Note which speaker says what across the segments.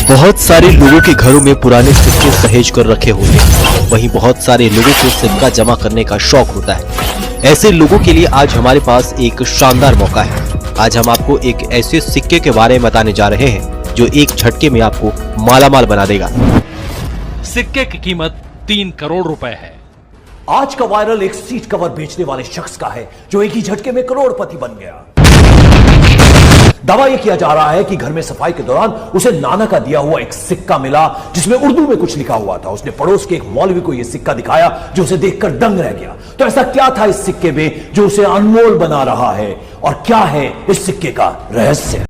Speaker 1: बहुत सारे लोगों के घरों में पुराने सिक्के सहेज कर रखे होते हैं। वहीं बहुत सारे लोगों को सिक्का जमा करने का शौक होता है। ऐसे लोगों के लिए आज हमारे पास एक शानदार मौका है। आज हम आपको एक ऐसे सिक्के के बारे में बताने जा रहे हैं जो एक झटके में आपको मालामाल बना देगा।
Speaker 2: सिक्के की कीमत 3 करोड़ रुपए है।
Speaker 3: आज का वायरल एक सीट कवर बेचने वाले शख्स का है जो एक ही झटके में करोड़पति बन गया। दावा यह किया जा रहा है कि घर में सफाई के दौरान उसे नाना का दिया हुआ एक सिक्का मिला जिसमें उर्दू में कुछ लिखा हुआ था। उसने पड़ोस के एक मौलवी को यह सिक्का दिखाया जो उसे देखकर दंग रह गया। तो ऐसा क्या था इस सिक्के में जो उसे अनमोल बना रहा है और क्या है इस सिक्के का रहस्य?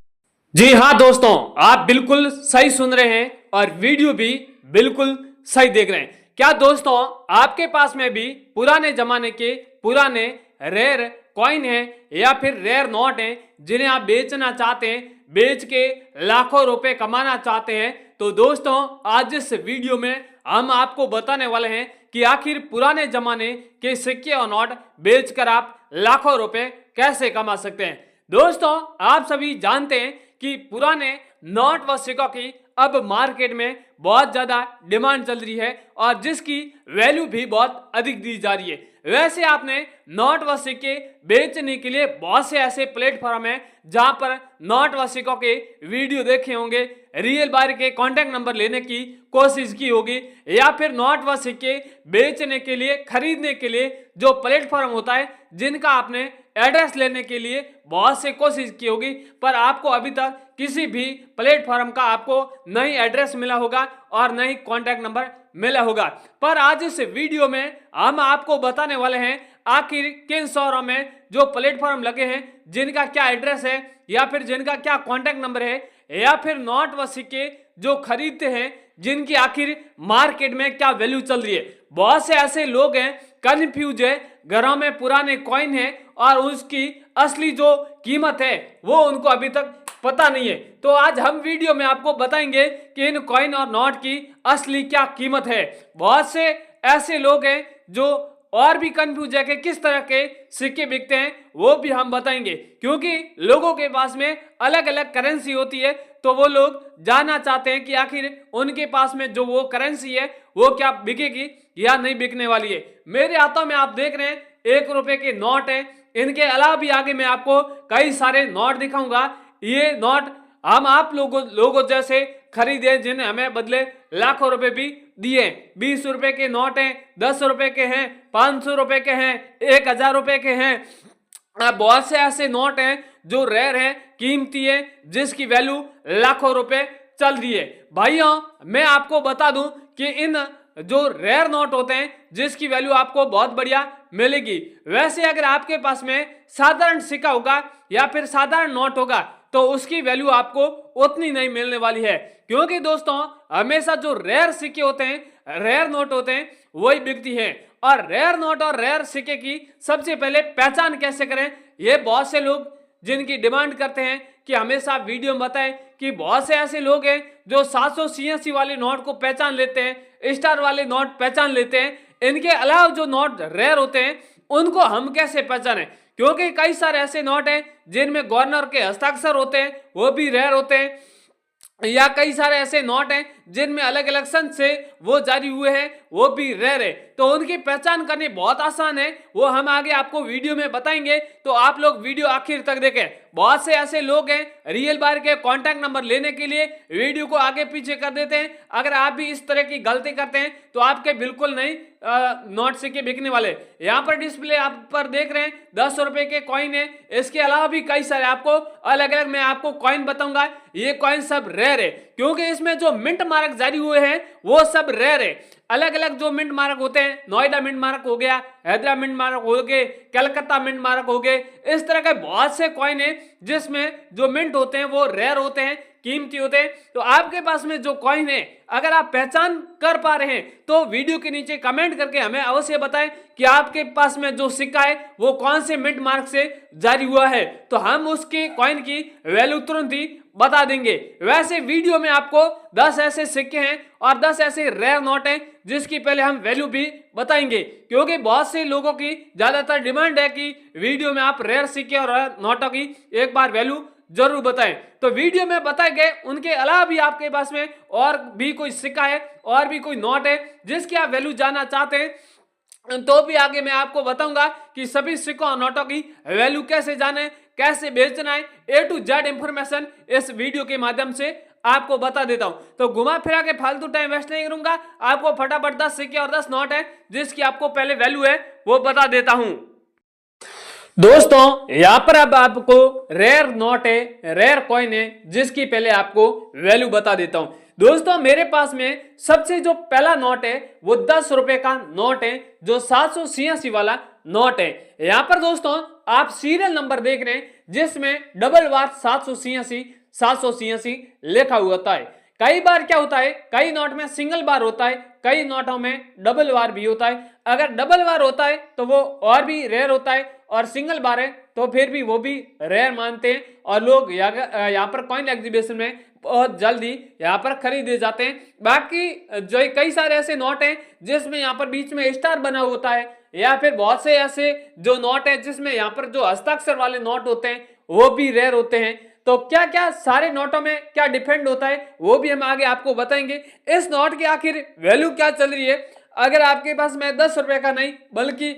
Speaker 4: जी हाँ दोस्तों, आप बिल्कुल सही सुन रहे हैं और वीडियो भी बिल्कुल सही देख रहे हैं। क्या दोस्तों आपके पास में भी पुराने जमाने के पुराने रेयर कॉइन है या फिर रेयर नोट है जिन्हें आप बेचना चाहते हैं, बेच के लाखों रुपए कमाना चाहते हैं? तो दोस्तों आज इस वीडियो में हम आपको बताने वाले हैं कि आखिर पुराने जमाने के सिक्के और नोट बेचकर आप लाखों रुपए कैसे कमा सकते हैं। दोस्तों आप सभी जानते हैं कि पुराने नोट व सिक्कों की अब मार्केट में बहुत ज्यादा डिमांड चल रही है और जिसकी वैल्यू भी बहुत अधिक दी जा रही है। वैसे आपने नोट व सिक्के बेचने के लिए बहुत से ऐसे प्लेटफॉर्म हैं जहां पर नोट व सिक्कों के वीडियो देखे होंगे, रियल बायर के कांटेक्ट नंबर लेने की कोशिश की होगी या फिर नोट व सिक्के बेचने के लिए खरीदने के लिए जो प्लेटफॉर्म होता है जिनका आपने एड्रेस लेने के लिए बहुत से कोशिश की होगी, पर आपको अभी तक किसी भी प्लेटफॉर्म का आपको नई एड्रेस मिला होगा और नई कांटेक्ट नंबर मिला होगा। पर आज इस वीडियो में हम आपको बताने वाले हैं आखिर किन शहरों में जो प्लेटफॉर्म लगे हैं जिनका क्या एड्रेस है या फिर जिनका क्या कांटेक्ट नंबर है या फिर नोट व सिक्के जो खरीदते हैं जिनकी आखिर मार्केट में क्या वैल्यू चल रही है। बहुत से ऐसे लोग हैं कंफ्यूज है, घरों में पुराने कॉइन है और उसकी असली जो कीमत है वो उनको अभी तक पता नहीं है। तो आज हम वीडियो में आपको बताएंगे कि इन कॉइन और नोट की असली क्या कीमत है। बहुत से ऐसे लोग हैं जो और भी कंफ्यूज है कि किस तरह के सिक्के बिकते हैं, वो भी हम बताएंगे, क्योंकि लोगों के पास में अलग अलग करेंसी होती है तो वो लोग जानना चाहते हैं कि आखिर उनके पास में जो वो करेंसी है वो क्या बिकेगी या नहीं बिकने वाली है। मेरे हाथों में आप देख रहे हैं 1 रुपए के नोट है। इनके अलावा भी आगे मैं आपको कई सारे नोट दिखाऊंगा। ये नोट हम आप लोगों जैसे खरीदे जिन्हें हमें बदले लाखों रुपए भी दिए। 20 रुपए के नोट हैं, 10 रुपए के हैं, 500 रुपए के हैं, 1000 रुपए के हैं। बहुत से ऐसे नोट हैं जो रेयर है, कीमती है, जिसकी वैल्यू लाखों रुपए चल रही है। भाइयों मैं आपको बता दूं कि इन जो रेयर नोट होते हैं जिसकी वैल्यू आपको बहुत बढ़िया मिलेगी। वैसे अगर आपके पास में साधारण सिक्का होगा या फिर साधारण नोट होगा तो उसकी वैल्यू आपको उतनी नहीं मिलने वाली है, क्योंकि दोस्तों हमेशा जो रेयर सिक्के होते हैं, रेयर नोट होते हैं, वही बिकती है। और रेयर नोट और रेयर सिक्के की सबसे पहले पहचान कैसे करें, ये बहुत से लोग जिनकी डिमांड करते हैं कि हमेशा वीडियो में बताएं कि बहुत से ऐसे लोग हैं जो 700 CSC वाले नोट को पहचान लेते हैं, स्टार वाले नोट पहचान लेते हैं। इनके अलावा जो नोट रेयर होते हैं उनको हम कैसे पहचानें, क्योंकि कई सारे ऐसे नोट हैं जिनमें गवर्नर के हस्ताक्षर होते हैं, वो भी रेयर होते हैं, या कई सारे ऐसे नोट हैं जिनमें अलग अलग सन से वो जारी हुए हैं, वो भी रेयर है। तो उनकी पहचान करनी बहुत आसान है, वो हम आगे आपको वीडियो में बताएंगे, तो आप लोग वीडियो आखिर तक देखें। बहुत से ऐसे लोग हैं रियल बायर के कांटेक्ट नंबर लेने के लिए वीडियो को आगे पीछे कर देते हैं। अगर आप भी इस तरह की गलती करते हैं तो आपके बिल्कुल नहीं नोट सिक्के बिकने वाले। यहाँ पर डिस्प्ले आप पर देख रहे हैं 10 रुपए के कॉइन है। इसके अलावा भी कई सारे आपको अलग अलग मैं आपको कॉइन बताऊंगा। ये कॉइन सब रेयर है क्योंकि इसमें जो मिंट मार्क जारी हुए हैं वो सब रेयर है। अलग अलग जो मिंट मार्क होते हैं, नोएडा मिंट मार्क हो गया, हैदराबाद मिंट मार्क हो गए, कलकत्ता मिंट मार्क हो गए, इस तरह के बहुत से कॉइन है जिसमें जो मिंट होते हैं वो रेयर होते हैं, कीमती होते हैं। तो आपके पास में जो कॉइन है अगर आप पहचान कर पा रहे हैं तो वीडियो के नीचे कमेंट करके हमें अवश्य बताएं कि आपके पास में जो सिक्का है वो कौन से मिंट मार्क से जारी हुआ है, तो हम उसके कॉइन की वैल्यू तुरंत ही बता देंगे। वैसे वीडियो में आपको 10 ऐसे सिक्के हैं और 10 ऐसे रेयर नोट हैं जिसकी पहले हम वैल्यू भी बताएंगे, क्योंकि बहुत से लोगों की ज्यादातर डिमांड है कि वीडियो में आप रेयर सिक्के और रेयर नोटों की एक बार वैल्यू जरूर बताएं। तो वीडियो में बताए गए उनके अलावा भी आपके पास में और भी कोई सिक्का है और भी कोई नोट है जिसकी आप वैल्यू जानना चाहते हैं तो भी आगे मैं आपको बताऊंगा कि सभी सिक्कों और नोटों की वैल्यू कैसे जाने, कैसे बेचना है, A to Z इंफॉर्मेशन इस वीडियो के माध्यम से आपको बता देता हूं। तो घुमा फिरा के फालतू टाइम वेस्ट नहीं करूंगा, आपको फटाफट 10 सिक्के और 10 नोट है जिसकी आपको पहले वैल्यू है वो बता देता हूं। दोस्तों यहां पर अब आपको रेयर नोट है, रेयर कॉइन है जिसकी पहले आपको वैल्यू बता देता हूं। दोस्तों मेरे पास में सबसे जो पहला नोट है वो 10 रुपए का नोट है जो 786 वाला नोट है। यहां पर दोस्तों आप सीरियल नंबर देख रहे हैं जिसमें डबल बार 786 लिखा हुआ होता है। कई बार क्या होता है, कई नोट में सिंगल बार होता है, कई नोटों में डबल बार भी होता है। अगर डबल बार होता है तो वो और भी रेयर होता है और सिंगल बार है तो फिर भी वो भी रेयर मानते हैं और लोग यहाँ पर कॉइन एग्जीबिशन में बहुत जल्दी यहाँ पर खरीदे जाते हैं। बाकी जो कई सारे ऐसे नोट हैं जिसमें यहाँ पर बीच में स्टार बना होता है या फिर बहुत से ऐसे जो नोट है जिसमें यहाँ पर जो हस्ताक्षर वाले नोट होते हैं वो भी रेयर होते हैं। तो क्या क्या सारे नोटों में क्या डिपेंड होता है वो भी हम आगे आपको बताएंगे। इस नोट की आखिर वैल्यू क्या चल रही है, अगर आपके पास में 10 रुपए का नहीं बल्कि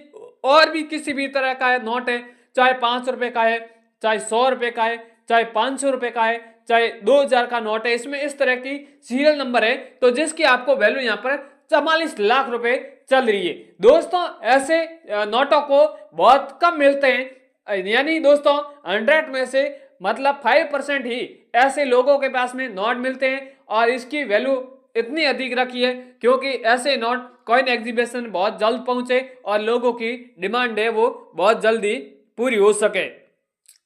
Speaker 4: और भी किसी भी तरह का नोट है, चाहे 5 रुपए का है, चाहे 100 रुपए का है, चाहे 500 रुपए का है, चाहे 2000 का नोट है, इसमें इस तरह की सीरियल नंबर है तो जिसकी आपको वैल्यू यहाँ पर 44 लाख रुपए चल रही है। दोस्तों ऐसे नोटों को बहुत कम मिलते हैं, यानी दोस्तों 100 में से मतलब 5% ही ऐसे लोगों के पास में नोट मिलते हैं और इसकी वैल्यू इतनी अधिक रखी है क्योंकि ऐसे नोट कॉइन एग्जीबिशन बहुत जल्द पहुंचे और लोगों की डिमांड है वो बहुत जल्दी पूरी हो सके।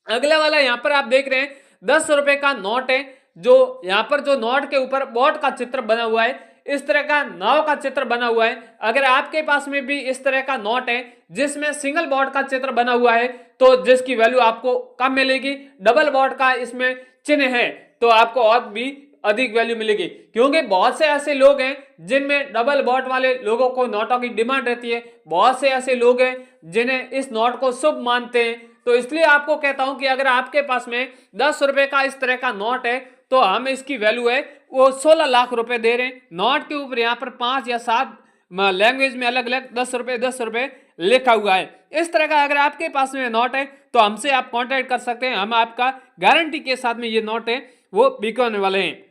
Speaker 4: अगला वाला यहाँ पर आप देख रहे हैं 10 रुपए का नोट है जो यहाँ पर जो नोट के ऊपर बोट का चित्र बना हुआ है, इस तरह का नाव का चित्र बना हुआ है। अगर आपके पास में भी इस तरह का नोट है जिसमें सिंगल बोट का चित्र बना हुआ है तो जिसकी वैल्यू आपको कम मिलेगी, डबल बोट का इसमें चिन्ह है तो आपको और भी अधिक वैल्यू मिलेगी क्योंकि बहुत से ऐसे लोग हैं जिनमें डबल बोट वाले लोगों को नोटों की डिमांड रहती है। बहुत से ऐसे लोग हैं जिन्हें इस नोट को शुभ मानते हैं तो इसलिए आपको कहता हूं कि अगर आपके पास में 10 रुपए का इस तरह का नोट है तो हम इसकी वैल्यू है वो 16 लाख रुपए दे रहे हैं। नोट के ऊपर यहाँ पर 5 या 7 लैंग्वेज में अलग अलग 10 रुपए लिखा हुआ है। इस तरह का अगर आपके पास में नोट है तो हमसे आप कांटेक्ट कर सकते हैं, हम आपका गारंटी के साथ में ये नोट है वो बिकने वाले हैं।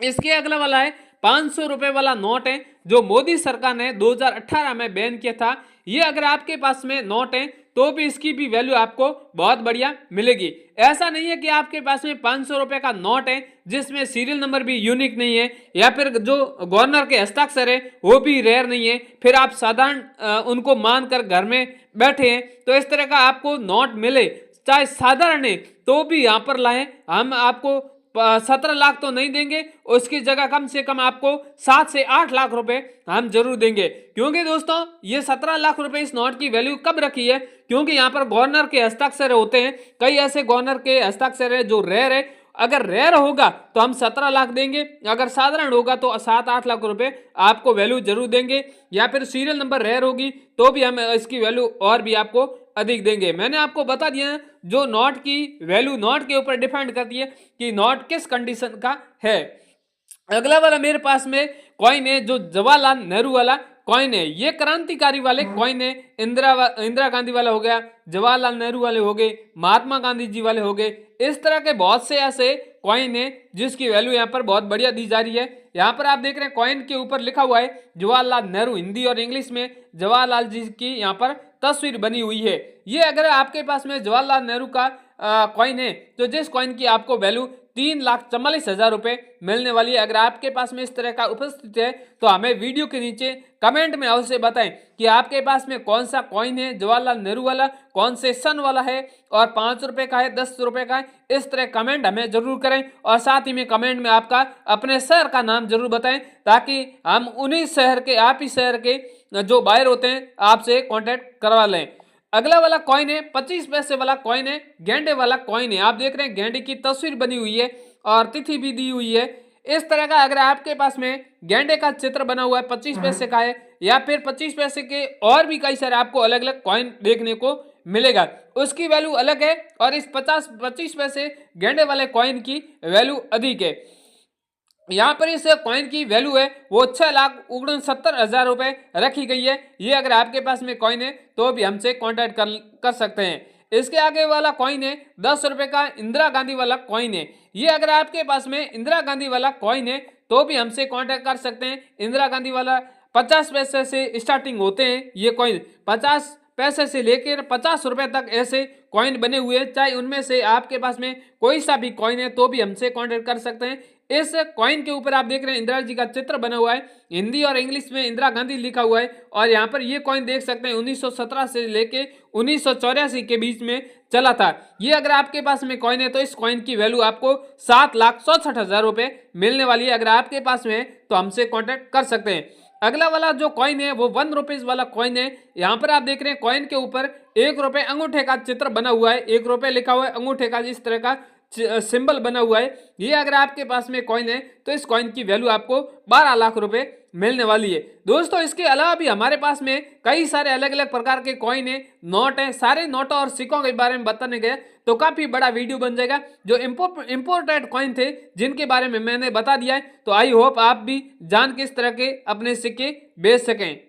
Speaker 4: इसके अगला वाला है 500 रुपए वाला नोट है जो मोदी सरकार ने 2018 में बैन किया था। ये अगर आपके पास में नोट है तो भी इसकी भी वैल्यू आपको बहुत बढ़िया मिलेगी। ऐसा नहीं है कि आपके पास में 500 रुपए का नोट है जिसमें सीरियल नंबर भी यूनिक नहीं है या फिर जो गवर्नर के हस्ताक्षर है वो भी रेयर नहीं है, फिर आप साधारण उनको मानकर घर में बैठे हैं तो इस तरह का आपको नोट मिले चाहे साधारण है तो भी यहाँ पर लाएं। हम आपको 17 लाख तो नहीं देंगे, उसकी जगह कम से कम आपको 7 से 8 लाख रुपए हम जरूर देंगे क्योंकि दोस्तों ये 17 लाख रुपए इस नोट की वैल्यू कब रखी है क्योंकि यहाँ पर गवर्नर के हस्ताक्षर होते हैं। कई ऐसे गवर्नर के हस्ताक्षर है जो रेयर है, अगर रेयर होगा तो हम 17 लाख देंगे, अगर साधारण होगा तो 7-8 लाख रुपए आपको वैल्यू जरूर देंगे या फिर सीरियल नंबर रेयर होगी तो भी हम इसकी वैल्यू और भी आपको अधिक देंगे। मैंने आपको बता दिया है जो नोट की वैल्यू नोट के ऊपर डिपेंड करती है कि नोट किस कंडीशन का है। अगला वाला मेरे पास में कॉइन है जो जवाहरलाल नेहरू वाला कॉइन है। ये क्रांतिकारी वाले कॉइन है, इंदिरा गांधी वाला हो गया, जवाहरलाल नेहरू वाले हो गए, महात्मा गांधी जी वाले हो गए। इस तरह के बहुत से ऐसे कॉइन है जिसकी वैल्यू यहाँ पर बहुत बढ़िया दी जा रही है। यहाँ पर आप देख रहे हैं कॉइन के ऊपर लिखा हुआ है जवाहरलाल नेहरू, हिंदी और इंग्लिश में जवाहरलाल जी की यहाँ पर तस्वीर बनी हुई है। ये अगर आपके पास में जवाहरलाल नेहरू का कॉइन है तो जिस कॉइन की आपको वैल्यू 3,44,000 रुपए मिलने वाली है। अगर आपके पास में इस तरह का उपस्थित है तो हमें वीडियो के नीचे कमेंट में अवश्य बताएं कि आपके पास में कौन सा कॉइन है जवाहरलाल नेहरू वाला, कौन से सन वाला है और 5 रुपए का है, 10 रुपए का है। इस तरह कमेंट हमें जरूर करें और साथ ही में कमेंट में आपका अपने शहर का नाम जरूर बताएं ताकि हम उन्हीं शहर के, आप ही शहर के जो बायर होते हैं आपसे कॉन्टेक्ट करवा लें। अगला वाला कॉइन है 25 पैसे वाला कॉइन है, गेंडे वाला कॉइन है। आप देख रहे हैं गेंडे की तस्वीर बनी हुई है और तिथि भी दी हुई है। इस तरह का अगर आपके पास में गेंडे का चित्र बना हुआ है 25 पैसे का है या फिर 25 पैसे के और भी कई सारे आपको अलग अलग कॉइन देखने को मिलेगा, उसकी वैल्यू अलग है और इस 25 पैसे गेंडे वाले कॉइन की वैल्यू अधिक है। यहाँ पर इस कॉइन की वैल्यू है वो 6,69,70,000 रुपए रखी गई है। ये अगर आपके पास में कॉइन है तो भी हमसे कांटेक्ट कर सकते हैं। इसके आगे वाला कॉइन है 10 रुपए का इंदिरा गांधी वाला कॉइन है। ये अगर आपके पास में इंदिरा गांधी वाला कॉइन है तो भी हमसे कांटेक्ट कर सकते हैं। इंदिरा गांधी वाला 50 पैसे से स्टार्टिंग होते हैं ये कॉइन, 50 पैसे से लेकर 50 रुपए तक ऐसे कॉइन बने हुए हैं। चाहे उनमें से आपके पास में कोई सा भी कॉइन है तो भी हमसे कांटेक्ट कर सकते हैं। इस कॉइन के ऊपर आप देख रहे हैं इंदिरा जी का चित्र बना हुआ है, हिंदी और इंग्लिश में इंदिरा गांधी लिखा हुआ है। और यहाँ पर ये कॉइन देख सकते हैं 1917 से लेके 1984 के बीच में चला था। ये अगर आपके पास में कॉइन है तो इस कॉइन की वैल्यू आपको 7,67,000 रुपए मिलने वाली है। अगर आपके पास में है तो हमसे कॉन्टेक्ट कर सकते हैं। अगला वाला जो कॉइन है वो 1 रुपीज वाला कॉइन है। यहाँ पर आप देख रहे हैं कॉइन के ऊपर 1 रुपए अंगूठे का चित्र बना हुआ है, 1 रुपए लिखा हुआ है, अंगूठे का इस तरह का सिंबल बना हुआ है। ये अगर आपके पास में कॉइन है तो इस कॉइन की वैल्यू आपको 12 लाख रुपए मिलने वाली है। दोस्तों इसके अलावा भी हमारे पास में कई सारे अलग अलग प्रकार के कॉइन है, नोट है। सारे नोटों और सिक्कों के बारे में बताने गए तो काफी बड़ा वीडियो बन जाएगा। जो इंपोर्टेड कॉइन थे जिनके बारे में मैंने बता दिया है, तो आई होप आप भी जान किस तरह के अपने सिक्के बेच सकें।